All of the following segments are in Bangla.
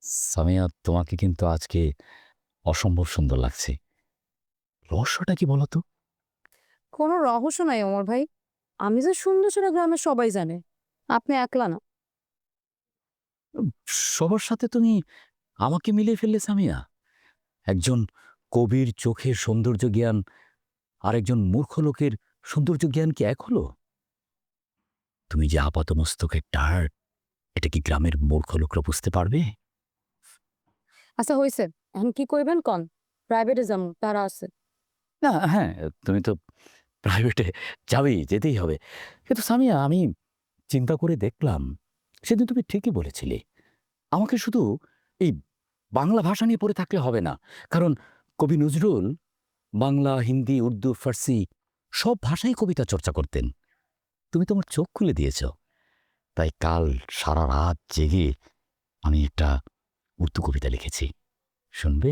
সামিয়া, তোমাকে কিন্তু আজকে অসম্ভব সুন্দর লাগছে। রহস্যটা কি বলো তো? কোনো রহস্য নাই অমর ভাই। আমি যে সুন্দর সেটা গ্রামের সবাই জানে। আপনি একলা না। উম সবার সাথে তুমি আমাকে মিলিয়ে ফেললে সামিয়া। একজন কবির চোখের সৌন্দর্য জ্ঞান আর একজন মূর্খ লোকের সৌন্দর্য জ্ঞান কি এক হলো? তুমি যে আপাতমস্তকের টায়ার্ড, এটা কি গ্রামের মূর্খ লোকরা বুঝতে পারবে? আচ্ছা হইছে। এখন কি কইবেন কন? প্রাইভেটে যাম তারা আছে। না, হ্যাঁ, তুমি তো প্রাইভেটে যাবেই, যেতেই হবে। কিন্তু সামিয়া, আমি চিন্তা করে দেখলাম, সেদিন তুমি ঠিকই বলেছিলে। আমাকে শুধু এই বাংলা ভাষা নিয়ে পড়ে থাকলে হবে না। কারণ কবি নজরুল বাংলা, হিন্দি, উর্দু, ফার্সি সব ভাষায় কবিতা চর্চা করতেন। তুমি তোমার চোখ খুলে দিয়েছ। তাই কাল সারা রাত জেগে আমি একটা উর্দু কবিতা লিখেছি। শুনবে?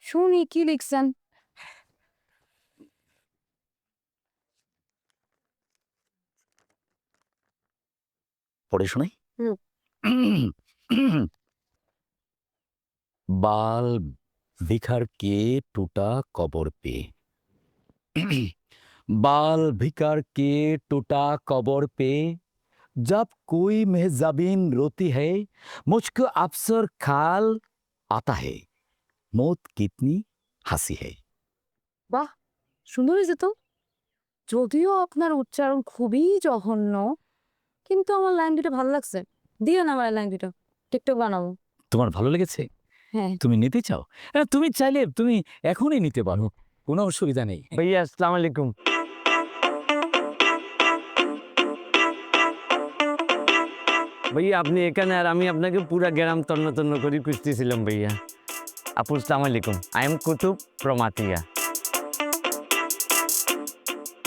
শুনি কি লিখছেন? পড়ে শোনাই। হুম। बाल बिखर के टूटा कबर पे, बाल बिखर के टूटा कबर पे, जब कोई मेहजाबीन रोती है, मुझको अफसर ख्याल आता है, मौत कितनी हंसी है। বাহ! সুন্দর হইছে তো। যদিও আপনার উচ্চারণ খুবই জঘন্য, কিন্তু আমার লাইন দুটো ভালো লাগছে। দিয়েন আমার লাইন দুটো। টিকটক বানাবো। তোমার ভালো লেগেছে? হ্যাঁ। তুমি নিতে চাও? তুমি চাইলে তুমি এখনই নিতে পারো, কোনো অসুবিধা নেই। भैया अस्सलाम वालेकुम। ভাইয়া আপনি এখানে আর আমি আপনাকে পুরা গ্রাম তন্ন তন্ন করে খুঁজতেছিলাম ভাইয়া। আপু আসসালামু আলাইকুম। I am Kutub Pramatiya.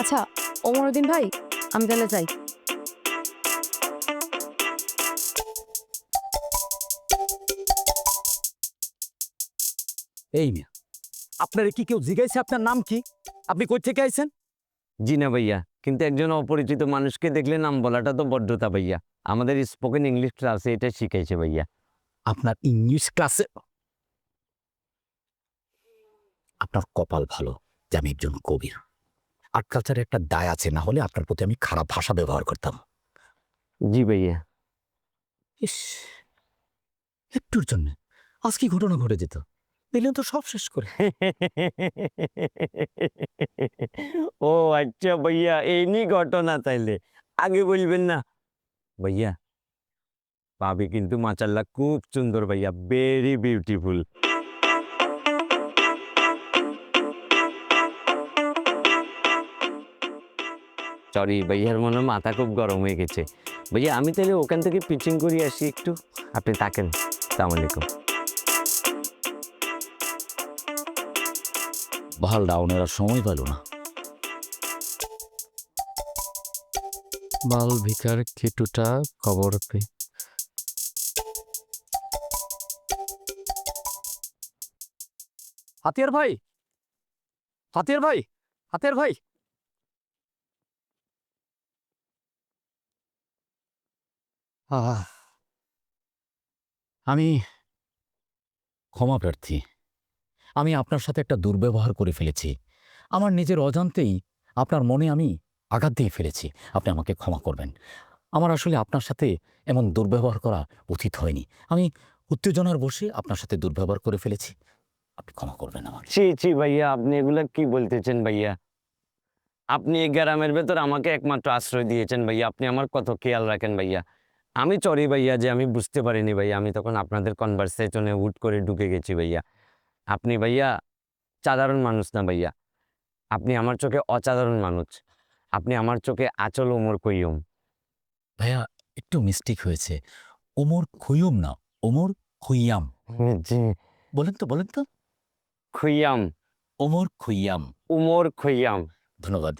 আচ্ছা, ওমরউদ্দিন ভাই, আমি তাহলে যাই। এই মিয়া, আপনারে কি কেউ জিজ্ঞাসা আপনার নাম কি? আপনি কই থেকে আইছেন? জি না ভাইয়া, কিন্তু একজন অপরিচিত মানুষকে দেখলে নাম বলাটা তো বড্ডতা ভাইয়া। আমাদের স্পোকেন ইংলিশ ক্লাসে এটা শিখাইছে ভাইয়া। আপনার ইংলিশ ক্লাসে? আপনার কপাল ভালো যে আমি একজন কবির। আর্ট কালচারে একটা দায় আছে, না হলে আপনার প্রতি আমি খারাপ ভাষা ব্যবহার করতাম। জি ভাইয়া। ইস, একটুর জন্য আজ কি ঘটনা ঘটে যেত, দিলেন তো সব শেষ করে। ও আচ্ছা ভাইয়া, এই নিয়ে ঘটনা তাইলে আগে বলবেন না ভাইয়া। ভাবি কিন্তু মাশাআল্লাহ খুব সুন্দর ভাইয়া, ভেরি বিউটিফুল। সরি ভাইয়ার মনে হয় মাথা খুব গরম হয়ে গেছে। ভাইয়া আমি তাহলে ওখান থেকে পিচিং করে আসি একটু, আপনি থাকেন। আসসালামু আলাইকুম। ভাল ডাউনের আর সময় পেল না। बाल भिकार के टूटा कबर पे। হাতিয়ার ভাই, হাতিয়ার ভাই, হাতিয়ার ভাই। আহ, আমি ক্ষমা প্রার্থী। আমি আপনার সাথে একটা দুর্ব্যবহার করে ফেলেছি। আমার নিজের অজান্তেই আপনার মনে আমি আঘাত দিয়ে ফেলেছি। আপনি আমাকে ক্ষমা করবেন। আমার আসলে আপনার সাথে এমন দুর্ব্যবহার করা উচিত হয়নি। আমি উত্তেজনার বশে আপনার সাথে দুর্ব্যবহার করে ফেলেছি। আপনি ক্ষমা করবেন আমাকে। ছি ছি ভাইয়া, আপনি এগুলা কি বলতেছেন ভাইয়া? আপনি এই গ্রামের ভেতর আমাকে একমাত্র আশ্রয় দিয়েছেন ভাইয়া, আপনি আমার কত খেয়াল রাখেন ভাইয়া। আমি সরি ভাইয়া যে আমি বুঝতে পারিনি ভাইয়া, আমি তখন আপনাদের কনভারসেশনে হুট করে ঢুকে গেছি ভাইয়া। আপনি ভাইয়া সাধারণ মানুষ না ভাইয়া, আপনি আমার চোখে অসাধারণ মানুষ। আপনি আমার চোখে আচল ওমর কইয়ুম। ভাইয়া, একটু মিস্টেক হয়েছে। ওমর খৈয়ুম না, ওমর খৈয়াম। জি, বলেন তো, বলেন তো। খুইয়াম, ওমর খৈয়াম। উমর খুইয়াম। ধন্যবাদ।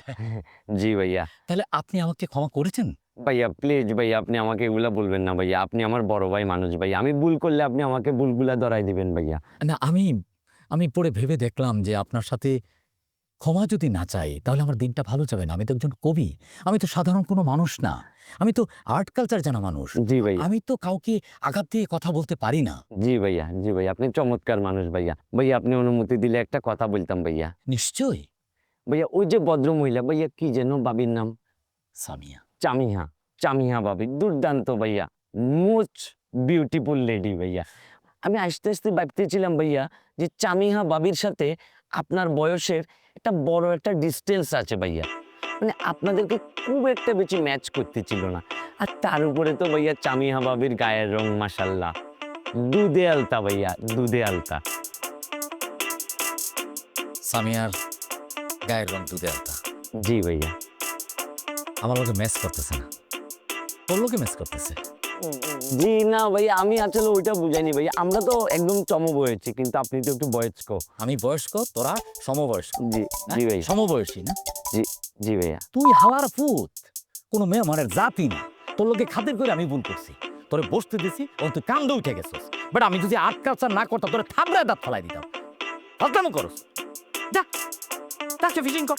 জি ভাইয়া। তাহলে আপনি আমাকে ক্ষমা করেছেন? ভাইয়া প্লিজ ভাইয়া, আপনি আমাকে এগুলা বলবেন না ভাইয়া। আপনি আমার বড় ভাই মানুষ ভাইয়া। আমি ভুল করলে আপনি আমাকে ভুলগুলা ধরাই দিবেন ভাইয়া। না, আমি পড়ে ভেবে দেখলাম যে আপনার সাথে ক্ষমা যদি না চাই তাহলে আমার দিনটা ভালো যাবে না। আমি তো একজন কবি, আমি তো সাধারণ কোনো মানুষ না, আমি তো আর্ট কালচার জানা মানুষ। জি ভাইয়া, আমি তো কাউকে আঘাত দিয়ে কথা বলতে পারি না। জি ভাইয়া, জি ভাইয়া, আপনি চমৎকার মানুষ ভাইয়া। ভাইয়া আপনি অনুমতি দিলে একটা কথা বলতাম ভাইয়া। নিশ্চয়ই। ভাইয়া ওই যে ভদ্র মহিলা ভাইয়া, কি যেন বাবির নাম? সামিয়া। চামিহা, চামিহা ভাবি দুর্দান্ত ভাইয়া, মোস্ট বিউটিফুল লেডি ভাইয়া। আমি আস্তে আস্তে ভাবতেছিলাম ভাইয়া যে চামিহা ভাবির সাথে আপনার বয়সের একটা বড় একটা ডিস্টেন্স আছে ভাইয়া, মানে আপনাদেরকে খুব একটা বেশি ম্যাচ করতেছিল না। আর তার উপরে তো ভাইয়া চামিহা ভাবির গায়ের রং মাশাল্লাহ দুধে আলতা ভাইয়া, দুধে আলতা। সামিয়ার গায়ের রং দুধে আলতা। জি ভাইয়া। আমার লোকে ম্যাচ করতেছে না, তোর লোকে ম্যাচ করতেছে। জি না ভাইয়া, আমি আসলে ওইটা বুঝাইনি ভাইয়া, আমরা তো একদম চমবয়সী, কিন্তু আপনি তো একটু বয়স্ক। আমি বয়স্ক, তোরা সমবয়স্ক। জি, জি ভাইয়া, সমবয়সী না? জি, জি ভাইয়া। তুই হালার ফুত, কোনো মেয়ে আমার জাতি না। তোর লোকে খাতির করে আমি ভুল করছি, তোরে বসতে দিছি ও তুই কান্দে উঠে গেছিস। বাট আমি যদি আর্ট কালচার না করতাম তোরে থাবড়ায় দাঁত ফেলাই দিতাম। ফাজলামো করস, যা যা ফিশিং কর।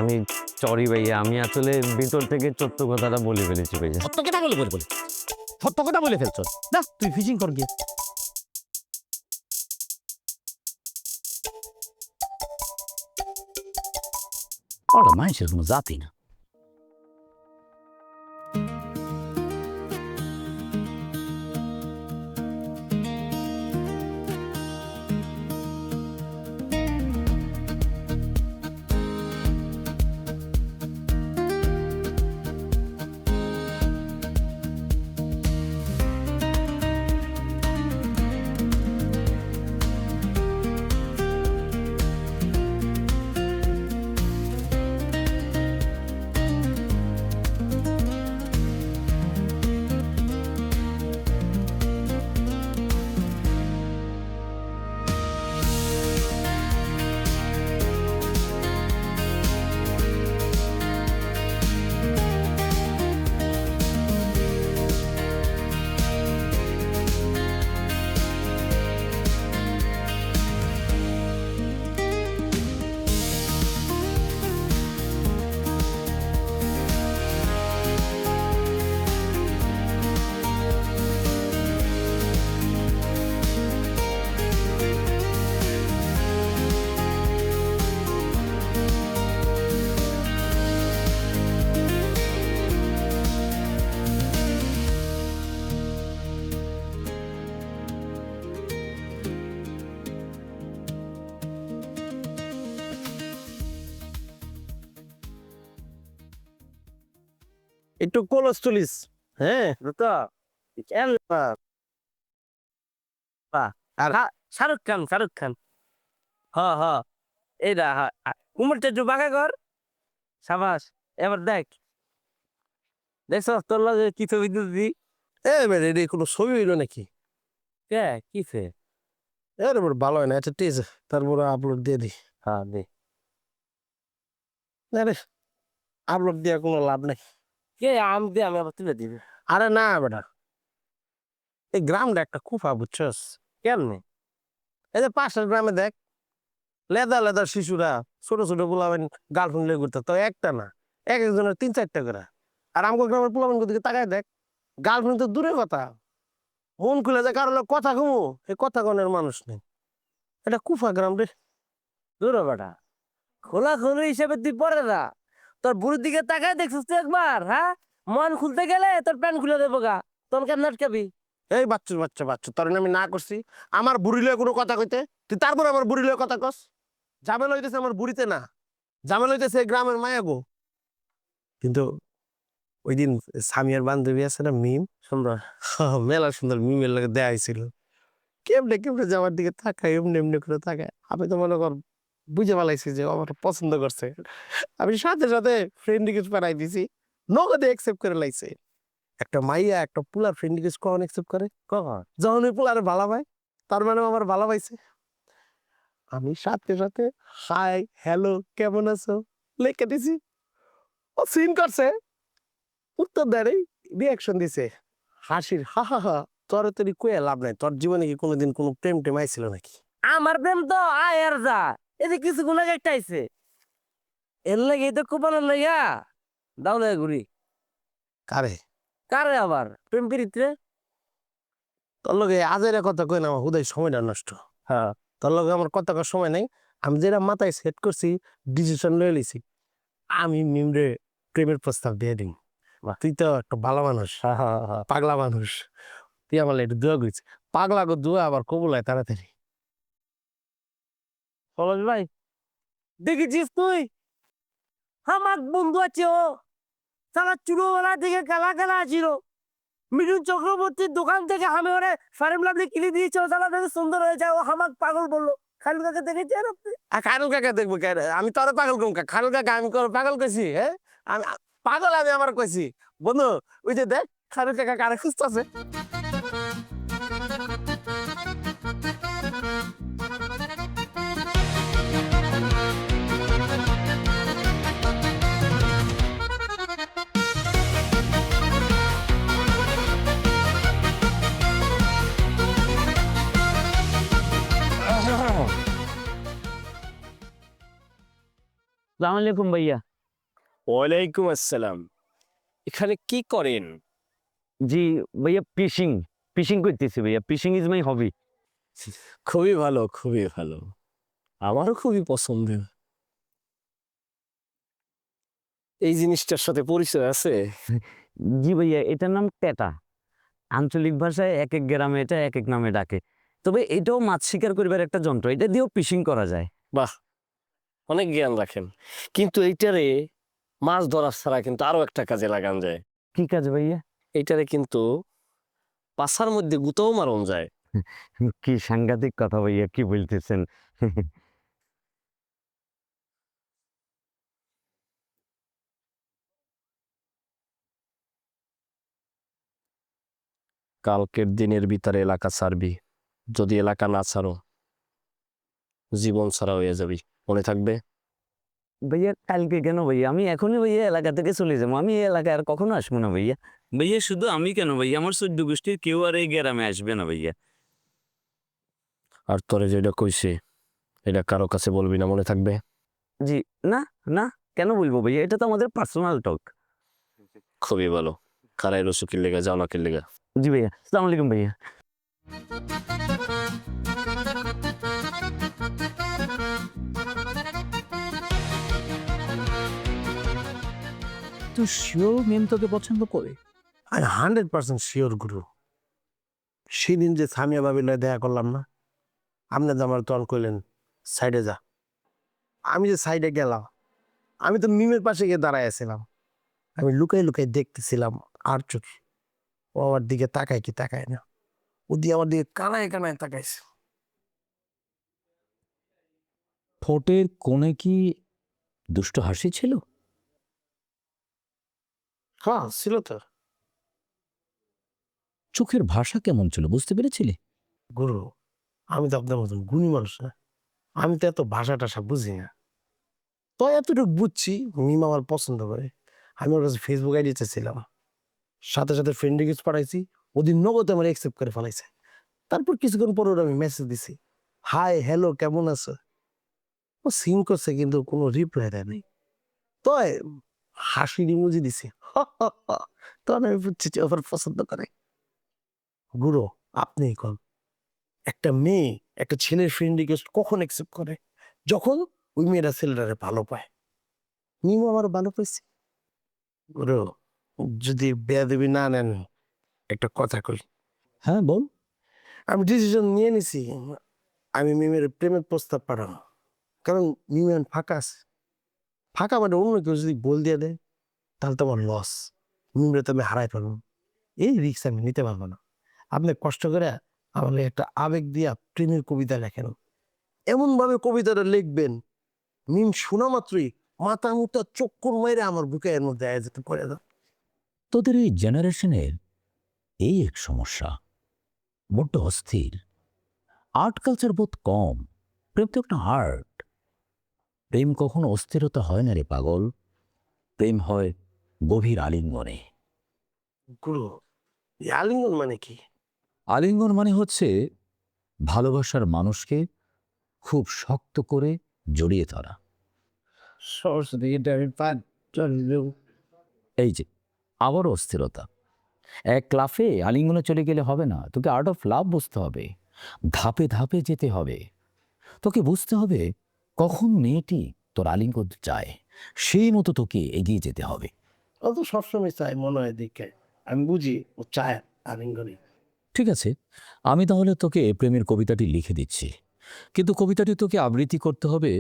আমি সরি ভাইয়া, আমি আসলে ভিতর থেকে সত্য কথাটা বলে ফেলেছি ভাইয়া। সত্য কথা বলে সত্য কথা বলে ফেলছ। যা তুই ফিশিং কর গিয়ে। ওটা মানুষের কোনো জাতি না। একটু কলস তুলিস। হ্যাঁ তো কেন আর শাহরুখ খান, শাহরুখ খান। হ হ এইটা কুমোরটা একটু বাঁকা কর। সাবাস, এবার দেখ, দেখছ তোর লগে কি ছবি তুলছি? এ কোনো ছবি হইলো নাকি? কে কিছে? ভালো হয় না, আচ্ছা ঠিক আছে, তারপরে আপলোড দিয়ে দিই। হ্যাঁ দে। আরে আপলোড দিয়ে কোনো লাভ নাই। কে আম দিয়ে আমি আবার তুলে দিবি? আরে না বেটা, এই গ্রামটা একটা কুফা, বুঝছস? কেমনে? এই যে পাশের গ্রামে দেখ, লেদা লেদা শিশুরা ছোট ছোট পোলাবেন গার্লফ্রেন্ড লেগে ঘুরতে, তো একটা না, এক একজনের 3-4টা করে। আর আমাকে গ্রামের পোলাবেন দিকে তাকায় দেখ, গার্লফ্রেন্ড তো দূরের কথা, মন খুলে যায় কারো লগে কথা কমু, এই কথা কনের মানুষ নেই। এটা কুফা গ্রাম রে। দূর বেটা, খোলা খোলা হিসেবে তুই পরে না, তোর বুড়ির দিকে তাকায় দেখছিস তুই একবার? হ্যাঁ, মন খুলতে গেলে তোর প্যান্ট খুলে দেবো গা, তোর কেন আটকাবি? এই বাচ্চা তোর আমি না করছি আমার বুড়ি লয়ে কোনো কথা কইতে, তুই তারপর আমার বুড়ি লয়ে কথা কস। ঝামেলা হইতেছে আমার বুড়িতে না, ঝামেলা হইতেছে গ্রামের মায়া গো। কিন্তু ওই দিন সামিয়ার বান্ধবী আছে না, মিম, সুন্দর মেলা সুন্দর, মিমের লগে দেয়া হয়েছিল। কেমনে কেমনে যে আমার দিকে তাকায়, এমনি এমনি করে তাকায়, আমি তো মনে কর বুঝে পালাইছি যে ও আমার পছন্দ করছে। আমি সাথে সাথে ফ্রেন্ড রিকোয়েস্ট পাঠাই দিছি, নগদে অ্যাকসেপ্ট করে লাইছে। একটা মাইয়া একটা পুলার ফ্রেন্ড রিকোয়েস্ট কখন অ্যাকসেপ্ট করে? কখন? যখন ওই পোলারে ভালো পায়, তার মানে আমার ভালো পাইছে। আমি সাথে সাথে হাই হ্যালো কেমন আছো লেখে দিছি, ও সিন করছে, উত্তর দেয়, রিয়াকশন দিছে হাসির, হা হা হা। তোর তোর কয়ে লাভ নাই, তোর জীবনে কি কোনোদিন কোনো প্রেম টেম আইছিল নাকি? আমার প্রেম তো আয় আর যা, এই যে কিছুক্ষণ আগে একটা আইছে, এর লাগে এই তো কোপানোর লাইয়া দাও লাগে ঘুরি। কারে কারে আবার প্রেম প্রীতিতে? তোর লগে আজের কথা কই না, আমার হুদাই সময়টা নষ্ট। হ্যাঁ, তোর লগে আমার কথা কর সময় নাই। আমি যেটা মাথায় সেট করছি, ডিসিশন লয়ে লিছি, আমি মিমরে প্রেমের প্রস্তাব দিয়ে দিই। তুই তো একটা ভালো মানুষ, পাগলা মানুষ, তুই আমার একটু দোয়া করিস। পাগলা গো দোয়া আবার কবুল হয় তাড়াতাড়ি। পলাশ ভাই দেখেছিস তুই আমার বন্ধু আছে, ও সারা চুলোবেলা থেকে খেলা খেলা ছিল, মিঠুন চক্রবর্তীর দোকান থেকে আমি ওরে ফার্ম লাভলি কিনে দিয়েছে, ও সালা দেখে সুন্দর হয়ে যায়, ও আমাকে পাগল বললো। খালু কাকে দেখেছেন আপনি? আর খারুল কাকা দেখবো কেন? আমি তোর পাগল কম খারুল কাকা, আমি পাগল কইছি? হ্যাঁ, আমি পাগল, আমি আমার কইছি বন্ধু। ওই যে দেখ খারুল কাকা কারে খুঁজতেছে। সালাম আলাইকুম ভাইয়া। ওয়ালাইকুম আসসালাম। এখানে কি করেন? জি ভাইয়া, ফিশিং ফিশিং করতেছি ভাইয়া, ফিশিং ইজ মাই হবি। খুবই ভালো, খুবই ভালো, আমারও খুবই পছন্দের। এই জিনিসটার সাথে পরিচয় আছে? জি ভাইয়া, এটার নাম টেটা। আঞ্চলিক ভাষায় এক এক গ্রামে এটা এক এক নামে ডাকে। তবে এটাও মাছ শিকার করিবার একটা যন্ত্র, এটা দিয়েও ফিশিং করা যায়। বাহ, অনেক জ্ঞান রাখেন। কিন্তু এইটারে মাছ ধরার ছাড়া কিন্তু আরো একটা কাজে লাগান যায়। কি কাজ ভাইয়া? এইটারে কিন্তু পাছার মধ্যে গুতাও মারন যায়। কি সাংঘাতিক কথা ভাইয়া, কি বলতেছেন? কালকের দিনের ভিতরে এলাকা ছাড়বি, যদি এলাকা না ছাড়ো জীবন ছাড়া হয়ে যাবি, মনে থাকবে। ভাইয়া কালকে কেন ভাইয়া, আমি এখনই ভাইয়া এলাকা থেকে চলে যাবো, আমি এই এলাকায় আর কখনো আসবো না ভাইয়া। ভাইয়া শুধু আমি কেন ভাইয়া, আমার 14 গোষ্ঠীর কেউ আর এই গ্রামে আসবে না ভাইয়া। আর তোরে যেটা কইছে এটা কারো কাছে বলবি না, মনে থাকবে। জি, না না, কেন বলবো ভাইয়া, এটা তো আমাদের পার্সোনাল টক। খুবই ভালো। খারাই রসুকির লেগে যাও না কির লেগে। জি ভাইয়া, আসসালামু আলাইকুম ভাইয়া। তুই শিওর মেম তোকে পছন্দ করে? আমি 100% শিওর গুরু। সেদিন যে সামিয়া ভাবির লগে দেখা করলাম না, আপনি তো আমার তখন কইলেন সাইডে যা। আমি যে সাইডে গেলাম, আমি তো মিমের পাশে গিয়ে দাঁড়ায় আছিলাম। আমি লুকাই লুকাই দেখতেছিলাম আর চোখে। ও আমার দিকে তাকায় কি তাকায় না, ও দিয়ে আমার দিকে কানায় কানায় তাকাইছে। ঠোঁটের কোণে কি দুষ্ট হাসি ছিল? হ্যাঁ ছিল তো। চোখের ভাষা কেমন ছিল বুঝতে পেরেছিলি? গুরু, আমি তো আপনার মতন গুণী মানুষ না, আমি তো এত ভাষা টাষা বুঝি না। তো এতটুকু বুঝছি মিম আমার পছন্দ করে। আমি ওর কাছে ফেসবুক আইডি চেয়েছিলাম, সাথে সাথে ফ্রেন্ড রিকোয়েস্ট পাঠাইছি, ওদিন নগদে আমার অ্যাকসেপ্ট করে ফেলাইছে। তারপর কিছুক্ষণ পর ওর আমি মেসেজ দিছি, হাই হ্যালো কেমন আছো। ও সিন করছে কিন্তু কোনো রিপ্লাই দেয় নাই। তো হাসির ইমোজি দিছি। তখন আমি বুঝছি যে ওর পছন্দ করে। গুরু, আপনিই কন, একটা মেয়ে একটা ছেলের ফ্রেন্ড রিকোয়েস্ট কখন অ্যাকসেপ্ট করে? যখন ওই মেয়েরা ছেলেটারে ভালো পায়। মিমও আমার ভালো পাইছে। গুরু, যদি বেয়াদবি না নেন একটা কথা কই। হ্যাঁ বল। আমি ডিসিশন নিয়ে নিছি, আমি মিমের প্রেমের প্রস্তাব পাঠাবো। কারণ মিম এখন ফাঁকা আছে। ফাঁকা মানে অন্য কেউ যদি বল দিয়ে দেয় তাহলে তো আমার লস। মিমরে তো আমি হারাই পারবো, এই রিস্ক আমি নিতে পারবো না। আপনি কষ্ট করে আমার লাগি একটা আবেগ দিয়া প্রেমের কবিতা লেখেন, এমন ভাবে কবিতাটা লিখবেন মিম শোনা মাত্রই মাথা মুতা চক্কর মেরে আমার বুকে এর মধ্যে আয়া যেতে পড়ে দাও। তোদের এই জেনারেশনের এই এক সমস্যা, বড্ড অস্থির, আর্ট কালচার বোধ কম। প্রেম তো একটা আর্ট। প্রেম কখনো অস্থিরতা হয় না রে পাগল, প্রেম হয় গভীর আলিঙ্গনে। গুরু, এই আলিঙ্গন মানে কি? আলিঙ্গন মানে হচ্ছে ভালোবাসার মানুষকে খুব শক্ত করে জড়িয়ে ধরা। সরস্বতী এটা আমি এই যে আবারও অস্থিরতা। এক লাফে আলিঙ্গনে চলে গেলে হবে না, তোকে আর্ট অফ লাভ বুঝতে হবে, ধাপে ধাপে যেতে হবে। তোকে বুঝতে হবে কখন মেয়েটি তোর আলিঙ্গন চায়, সেই মতো তোকে এগিয়ে যেতে হবে। ও তো সবসময় চাই মনে হয় দেখে, আমি বুঝি ও চায় আলিঙ্গনে। ঠিক আছে, আমি তাহলে তোকে প্রেমের কবিতাটি লিখে দিচ্ছি, কিন্তু কবিতাটি তোকে আবৃত্তি করতে হবে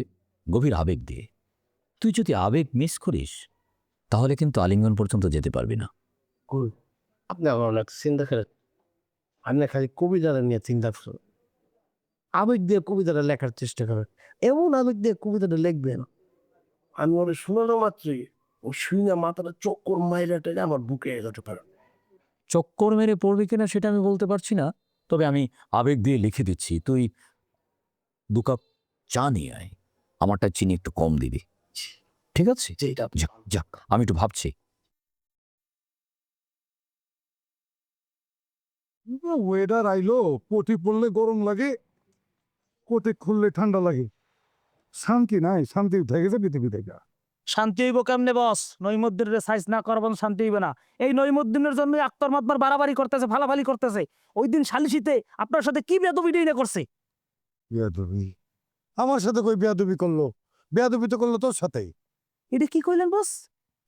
গভীর আবেগ দিয়ে। তুই যদি আবেগ মিস করিস তাহলে কিন্তু আলিঙ্গন পর্যন্ত যেতে পারবি না। Cool. আপনি আমার অনেক চিন্তা করেন, আমি না খালি কবিতাটা নিয়ে চিন্তা করেন, আবেগ দিয়ে কবিতাটা লেখার চেষ্টা করেন, এমন আবেগ দিয়ে কবিতাটা লিখবেন আমি ওরা শোনানো মাত্রই ও শুনে মাথাটা চক্কর মাইরাটা আমার বুকে এগোতে পারে। চক্কর মেরে পড়বি কিনা সেটা আমি বলতে পারছি না, তবে আমি আবেগ দিয়ে লিখে দিচ্ছি। তুই 2 কাপ চা নিয়ে আয়, আমারটা চিনি একটু কম দিবি, ঠিক আছে? যেটা যাক যাক, আমি একটু ভাবছি। ওয়েদার আইলো, পটি পড়লে গরম লাগে, কোটে খুললে ঠান্ডা লাগে। শান্তি নাই, শান্তি উঠে গেছে পৃথিবী থেকে। শান্তি হইব কেমনে বস? নৈমদ্দিনের সাইজ না করবেন শান্তি হইবে না। এই নৈমদ্দিনের জন্য আক্তার মাতবার বাড়াবাড়ি করতেছে, ফালাফালি করতেছে। ওই দিন সালিশিতে আপনার সাথে কি বেদবিটাই না করছে। বেয়াদবি আমার সাথে কই বেয়াদবি করলো? বেয়াদবি তো করলো তোর সাথেই। এটা কি কইলেন বস?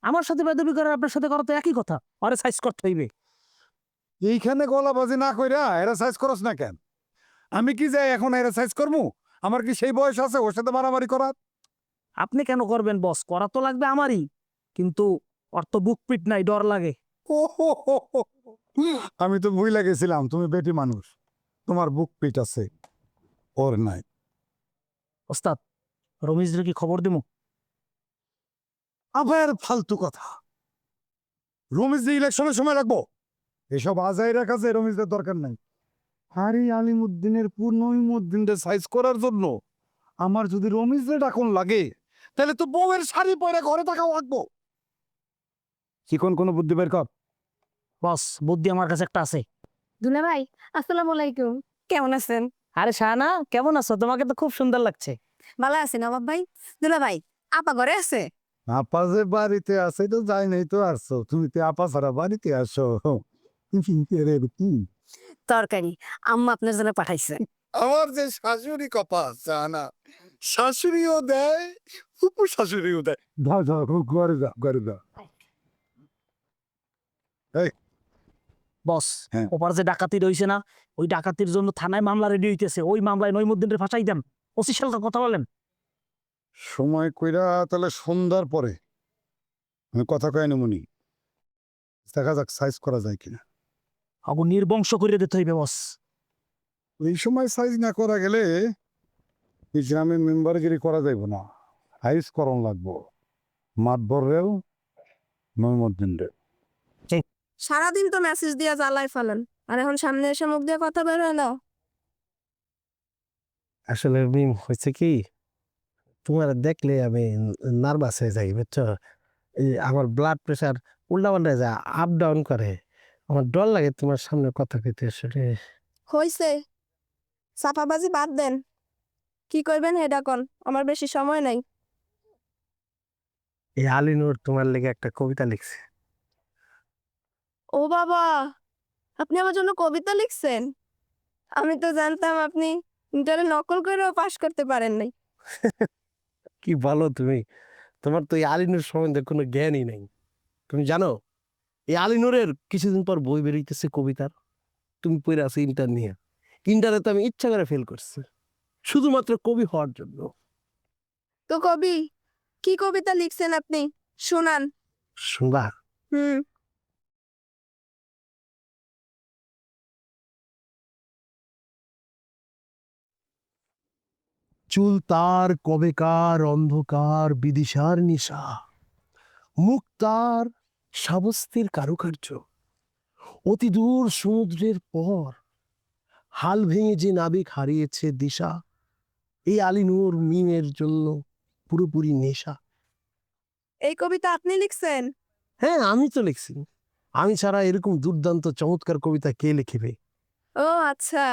আমার সাথে বেদবি করার আপনার সাথে করা তো একই কথা। আরে সাইজ করতে হইবে। এইখানে গলাবাজি না কইরা এরা সাইজ করস না কেন? আমি কি যাই এখন এরা সাইজ করমু? আমার কি সেই বয়স আছে ওর সাথে মারামারি করার? আপনি কেন করবেন বস? করা তো লাগবে আমারই, কিন্তু অর্থ বুক পিট নাই, ডর লাগে। ও হো হো হো। আমি তো ভুইলা গেছিলাম তুমি বেটি মানুষ, তোমার বুক পিট আছে, ওর নাই। ওস্তাদ রমিজরে কি খবর দিমু? আবার ফালতু কথা। রমিজ যে ইলেকশনের সময় রাখবো, এসব আজাইরা কাছে রমিজদের দরকার নাই। হারি আলিমুদ্দিনের পূর্ণইমুদ্দিনদের সাইজ করার জন্য আমার যদি রমিজরে ডাকন লাগে, তাহলে তো বউয়ের শাড়ি পরে ঘরে থাকাও রাখবো। চিকন কোনো বুদ্ধি বের কর। বস বুদ্ধি আমার কাছে একটা আছে। দুলা ভাই, আসসালামু আলাইকুম। কেমন আছেন? আরে শাহানা, কেমন আছো? তোমাকে তো খুব সুন্দর লাগছে। ভালো আছেন নবাব ভাই? দুলা ভাই, আপা ঘরে আছে? আপা যে বাড়িতে আছে তো যাই নাই তো আসছো, তুমি তো আপা ছাড়া বাড়িতে আসো। কি তরকারি আম্মা আপনার জন্য পাঠাইছে। আমার যে শাশুড়ি কপাল জানা, শাশুড়িও দেয় উপর শাশুড়িও দেয়। যাও যাও ঘরে যাও ঘরে যাও। বস হ্যাঁ। ওপার যে ডাকাতি রইছে না, ওই ডাকাতির জন্য থানায় মামলা রেডি হইতেছে। ওই মামলায় নইমুদ্দিনের ফাঁসাই দেন। ওসি সালটা কথা বলেন। সময় কইরা তাহলে সন্ধ্যার পরে আমি কথা কয় নমুনি, দেখা যাক সাইজ করা যায় কিনা। আগুন নির্বংশ করে দিতে হইবে বস। এই সময় সাইজ না করা গেলে এই গ্রামের মেম্বারগিরি করা যাইব না, সাইজ করণ লাগবো। মাতবর রেও মহিমুদ্দিন রে। সারাদিন তো মেসেজ দিয়া জ্বালাই ফেলেন, আর এখন সামনে এসে মুখ দিয়ে কথা বের হয় না। আসলে মিম হয়েছে কি, তোমার দেখলে আমি নার্ভাস হয়ে যাই বুঝছো। এই আমার ব্লাড প্রেশার উল্টাপাল্টা যায়, আপ ডাউন করে। আমার ডর লাগে তোমার সামনে কথা কইতে। আসলে হইছে, চাপাবাজি বাদ দেন, কি করবেন হেডা কন, আমার বেশি সময় নাই। এই আলিনুর তোমার লেগে একটা কবিতা লিখছে। ও বাবা, আপনি আমার জন্য কবিতা লিখছেন? আমি তো জানতাম আপনি ইন্টারে নকল করেও পাশ করতে পারেন নাই। কি বলো তুমি? তোমার তো এই আলিনুর সম্বন্ধে কোনো জ্ঞানই নাই। তুমি জানো এই আলিনুরের কিছুদিন পর বই বেরিয়েছে কবিতার, তুমি পড়ে আছো ইন্টার নিয়ে। ইন্টারে তো আমি ইচ্ছা করে ফেল করছি শুধুমাত্র কবি হওয়ার জন্য। তো কবি, কি কবিতা লিখছেন আপনি? শোনান। শুনবা? হুম। চুল তার কবেকার অন্ধকার বিদিশার নিশা, মুখ তার সাবস্তির কারুকার্য, অতি দূর সমুদ্রের পর হাল ভেঙে যে নাবিক হারিয়েছে দিশা। এই আলিনুর মিমের জন্য পুরোপুরি নেশা। এই কবিতা আপনি লিখছেন? হ্যাঁ আমি তো লিখছি, আমি ছাড়া এরকম দুর্দান্ত চমৎকার কবিতা কে লিখবে? ও আচ্ছা,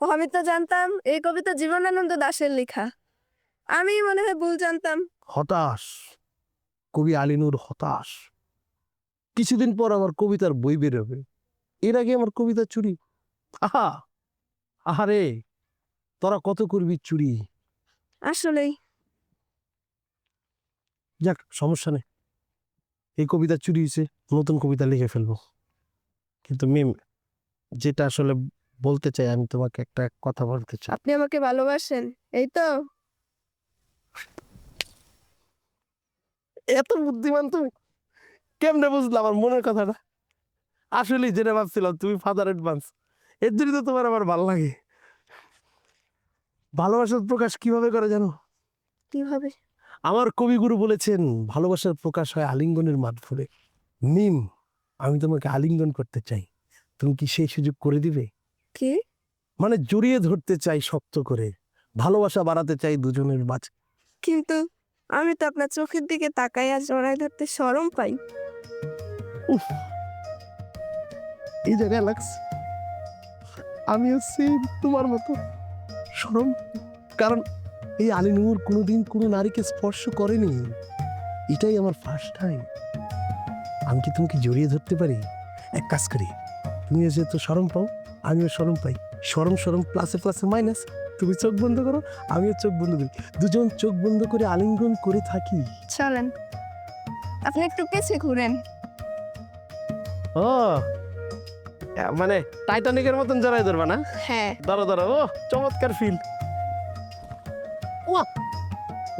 ও আমি তো জানতাম এই কবিতা জীবনানন্দ দাশের লেখা। আমি মনে হয় ভুল জানতাম। হতাশ, কবি আলী নূর হতাশ। কিছুদিন পর আমার কবিতার বই বেরোবে, এর আগে আমার কবিতা চুরি। আহা, আহারে, তোরা কত করবি চুরি। আসলেই যাক, সমস্যা নেই, এই কবিতা চুরি হয়েছে, নতুন কবিতা লিখে ফেলবো। কিন্তু মিম, যেটা আসলে বলতে চাই, আমি তোমাকে একটা কথা বলতে চাই। আপনি আমাকে ভালোবাসেন, এই তো? এত বুদ্ধিমান তুমি, কেমনে বুঝলে আমার মনের কথাটা? আসলে যেটা ভাবছিলাম, তুমি ফাদার অ্যাডভান্স, এর জন্য তো তোমার আমার ভালো লাগে। ভালোবাসার প্রকাশ কিভাবে করে জানো? কিভাবে? আমার কবিগুরু বলেছেন, ভালোবাসার প্রকাশ হয় আলিঙ্গনের মাধ্যমে। মিম, আমি তোমাকে আলিঙ্গন করতে চাই, তুমি কি সেই সুযোগ করে দিবে? কি? মানে জড়িয়ে ধরতে চাই শক্ত করে, ভালোবাসা বাড়াতে চাই দুজনের মাঝে। কিন্তু আমি তো আপনার চোখের দিকে তাকাইয়া জড়াই ধরতে শরম পাই। উফ, এই জায়গায় লাগছে, আমি হচ্ছি তোমার মতো শরম, কারণ এই আলী নূর কোনোদিন কোনো নারীকে স্পর্শ করেনি, এটাই আমার ফার্স্ট টাইম। আমি কি তোমাকে জড়িয়ে ধরতে পারি? এক কাজ করি, তুমি যেহেতু শরম পাও, আমিও শরম পাই, শরম শরম প্লাসে প্লাসে মাইনাস। তুমি চোখ বন্ধ করো, আমিও চোখ বন্ধ করি, দুজন চোখ বন্ধ করে আলিঙ্গন করে থাকি। চলেন, আপনি একটু পেছে ঘুরেন। ও, মানে টাইটানিকের মতন জড়াই ধরবা না? হ্যাঁ। ধরো ধরো, ও চমৎকার ফিল। ওয়া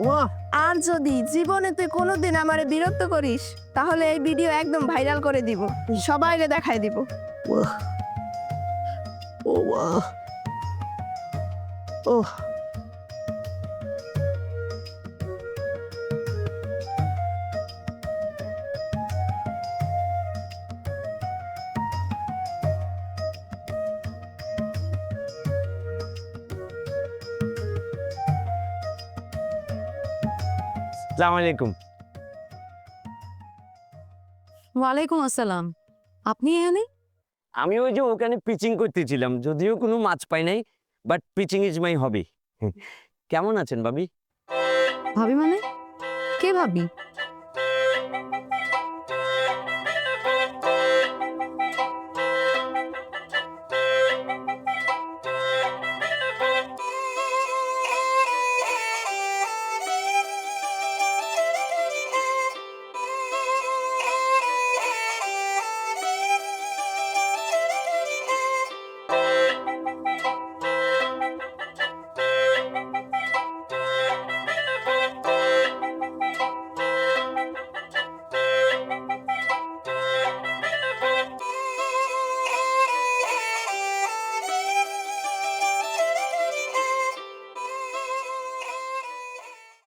ওয়া, আর যদি জীবনে তুই কোনোদিন আমারে বিরক্ত করিস, তাহলে এই ভিডিও একদম ভাইরাল করে দিব, সবাইকে দেখাই দিব। ওয়া, ও ওয়া, ও আসসালামু আলাইকুম। ওয়ালাইকুম আসসালাম। আপনি এখানে? আমি ওই যে ওখানে পিচিং করতেছিলাম, যদিও কোনো মাছ পাই নাই, বাট পিচিং ইজ মাই হবি। কেমন আছেন ভাবি? ভাবি মানে? কে ভাবি?